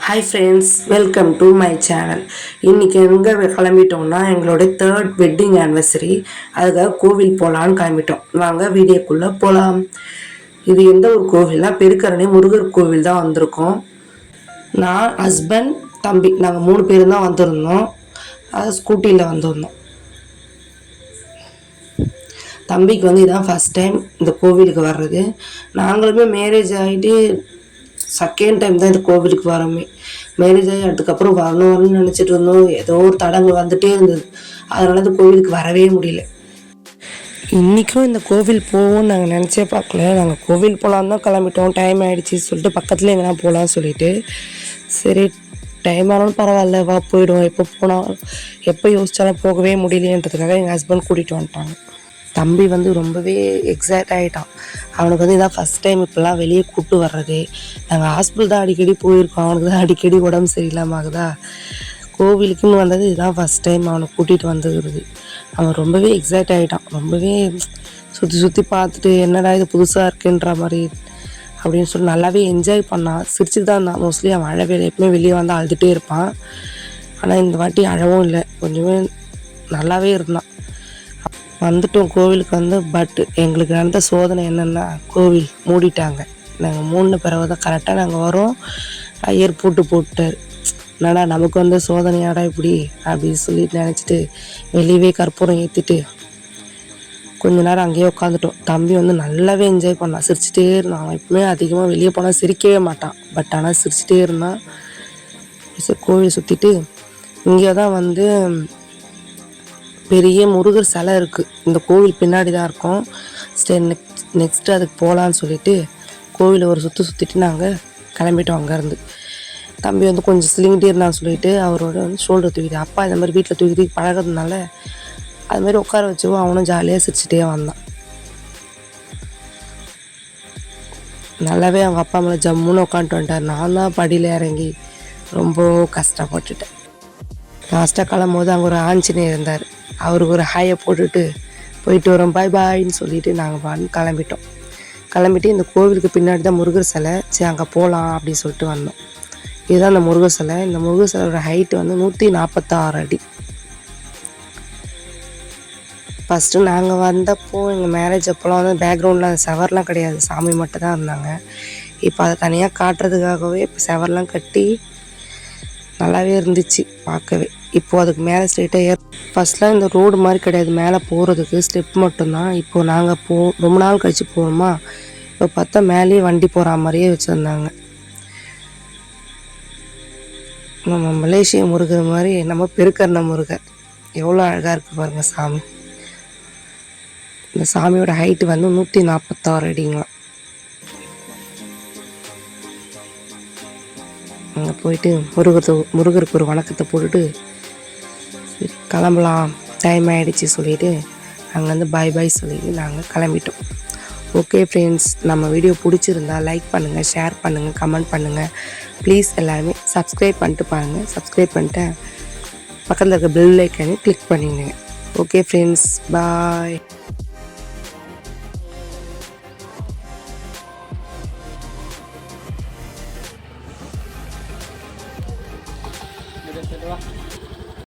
Hi friends, welcome to my channel. இன்னைக்கு எங்கே கிளம்பிட்டோம்னா எங்களோட 3rd வெட்டிங் ஆனிவர்சரி. அதுக்காக கோவில் போகலான்னு கிளம்பிட்டோம். வாங்க வீடியோக்குள்ளே போகலாம். இது எந்த ஒரு கோவில்னா பெருக்கரணை முருகர் கோவில் தான் வந்திருக்கோம். நான் ஹஸ்பண்ட் தம்பி நாங்கள் 3 பேரும் தான் வந்திருந்தோம். அது ஸ்கூட்டியில் வந்திருந்தோம். தம்பிக்கு இதான் ஃபஸ்ட் டைம் இந்த கோவிலுக்கு வர்றது. நாங்களுமே மேரேஜ் ஆகிட்டு செகண்ட் டைம் தான் இந்த கோவிலுக்கு வரோமே. மேரேஜ் ஆகி அதுக்கப்புறம் வரணும்னு நினச்சிட்டு இருந்தோம். ஏதோ ஒரு தடங்கள் வந்துகிட்டே இருந்தது. அதனால இந்த கோவிலுக்கு வரவே முடியல. இன்றைக்கும் இந்த கோவில் போவோம்னு நாங்கள் நினச்சே பார்க்கல. நாங்கள் கோவில் போகலான்னு தான் கிளம்பிட்டோம். டைம் ஆகிடுச்சி சொல்லிட்டு பக்கத்தில் எங்கன்னா போகலான்னு சொல்லிட்டு, சரி டைம் ஆனாலும் பரவாயில்ல வா போயிடுவோம். எப்போ போனால் எப்போ யோசித்தாலும் போகவே முடியலையன்றதுக்காக எங்கள் ஹஸ்பண்ட் கூட்டிகிட்டு வந்துட்டாங்க. தம்பி ரொம்பவே எக்ஸைட் ஆகிட்டான். அவனுக்கு இதான் ஃபஸ்ட் டைம் இப்போல்லாம் வெளியே கூப்பிட்டு வர்றது. நாங்கள் ஹாஸ்பிட்டல் தான் அடிக்கடி போயிருக்கோம். அவனுக்கு தான் அடிக்கடி உடம்பு சரியில்லாமல் ஆகுதா. கோவிலுக்குன்னு வந்தது இதுதான் ஃபஸ்ட் டைம் அவனை கூட்டிகிட்டு வந்துக்கிறது. அவன் ரொம்பவே எக்ஸைட் ஆகிட்டான். ரொம்பவே சுற்றி சுற்றி பார்த்துட்டு என்னடா இது புதுசாக இருக்குன்ற மாதிரி அப்படின்னு சொல்லி நல்லாவே என்ஜாய் பண்ணான். சிரிச்சுட்டு தான் இருந்தான். மோஸ்ட்லி அவன் அழவே எப்பவுமே வெளியே வந்து அழுதுகிட்டே இருப்பான். ஆனால் இந்த வாட்டி அழவும் இல்லை, கொஞ்சமே நல்லாவே இருந்தான். வந்துட்டோம் கோவிலுக்கு பட் எங்களுக்கு நடந்த சோதனை என்னென்னா கோவில் மூடிட்டாங்க. நாங்கள் 3 பிறகு தான் கரெக்டாக நாங்கள் வரோம். ஐயர் போட்டார். என்னடா நமக்கு சோதனையாடா இப்படி அப்படின்னு சொல்லிட்டு நினச்சிட்டு வெளியவே கற்பூரம் ஏற்றிட்டு கொஞ்ச நேரம் அங்கேயே உட்காந்துட்டோம். தம்பி நல்லாவே என்ஜாய் பண்ணான். சிரிச்சிட்டே இருந்தான். அவன் எப்பவுமே அதிகமாக வெளியே போனால் சிரிக்கவே மாட்டான். பட் ஆனால் சிரிச்சிட்டே இருந்தான். கோவில் சுற்றிட்டு இங்கே தான் பெரிய முருகர் சிலை இருக்குது. இந்த கோவில் பின்னாடி தான் இருக்கும். நெக்ஸ்ட்டு அதுக்கு போகலான்னு சொல்லிட்டு கோவிலை ஒரு சுற்றிட்டு நாங்கள் கிளம்பிட்டோம். அங்கேருந்து தம்பி கொஞ்சம் சிலிங்கிட்டே இருந்தான்னு சொல்லிட்டு அவரோட ஷோல்டர் தூக்கிட்டு அப்பா இந்த மாதிரி வீட்டில் தூக்கி பழகிறதுனால அது மாதிரி உட்கார வச்சுவோம். அவனும் ஜாலியாக சிரிச்சிட்டே வந்தான். நல்லாவே அவங்க அப்பா மேலே ஜம்முன்னு உட்காந்துட்டு வந்துட்டார். நான் தான் படியில் இறங்கி ரொம்ப கஷ்டப்பட்டுட்டேன். லாஸ்ட்டாக கிளம்பும்போது அங்கே ஒரு ஆஞ்சநேயர் இருந்தார். அவருக்கு ஒரு ஹாயை போட்டுட்டு போயிட்டு வரோம் பாய் பாயின்னு சொல்லிவிட்டு நாங்கள் கிளம்பிட்டு இந்த கோவிலுக்கு பின்னாடி தான் முருகர் சிலை. சரி அங்கே போகலாம் அப்படின்னு சொல்லிட்டு வந்தோம். இதுதான் அந்த முருகர் சிலை. இந்த முருகர் சிலையோட ஹைட்டு 146 அடி. ஃபஸ்ட்டு நாங்கள் வந்தப்போ எங்கள் மேரேஜ் அப்போலாம் பேக்ரவுண்டில் அந்த செவர்லாம் கிடையாது, சாமி மட்டும் தான் இருந்தாங்க. இப்போ அதை தனியாக காட்டுறதுக்காகவே இப்போ செவர்லாம் கட்டி நல்லாவே இருந்துச்சு பார்க்கவே. இப்போது அதுக்கு மேலே ஸ்ட்ரெயிட்டாக ஃபஸ்ட்லாம் இந்த ரோடு மாதிரி கிடையாது, மேலே போகிறதுக்கு ஸ்டெப் மட்டும்தான். இப்போது நாங்கள் ரொம்ப நாள் கழித்து போகணுமா, இப்போ பார்த்தா மேலேயே வண்டி போகிற மாதிரியே வச்சுருந்தாங்க. நம்ம மலேசிய முருகர் மாதிரி நம்ம பெருக்கரணை முருகர் எவ்வளோ அழகாக இருக்குது பாருங்கள் சாமி. இந்த சாமியோட ஹைட்டு 146 அடிங்களாம். அங்கே போயிட்டு முருகருக்கு ஒரு வணக்கத்தை போட்டுட்டு சரி கிளம்பலாம் டைம் ஆகிடுச்சு சொல்லிவிட்டு அங்கேருந்து பாய் பாய் சொல்லிட்டு நாங்கள் கிளம்பிட்டோம். ஓகே ஃப்ரெண்ட்ஸ், நம்ம வீடியோ பிடிச்சிருந்தா லைக் பண்ணுங்கள், ஷேர் பண்ணுங்கள், கமெண்ட் பண்ணுங்கள். ப்ளீஸ் எல்லாருமே சப்ஸ்கிரைப் பண்ணிட்டு பாருங்கள். சப்ஸ்கிரைப் பண்ணிட்டு பக்கத்தில் இருக்க பெல் ஐக்கானே கிளிக் பண்ணிடுங்க. ஓகே ஃப்ரெண்ட்ஸ், பாய்.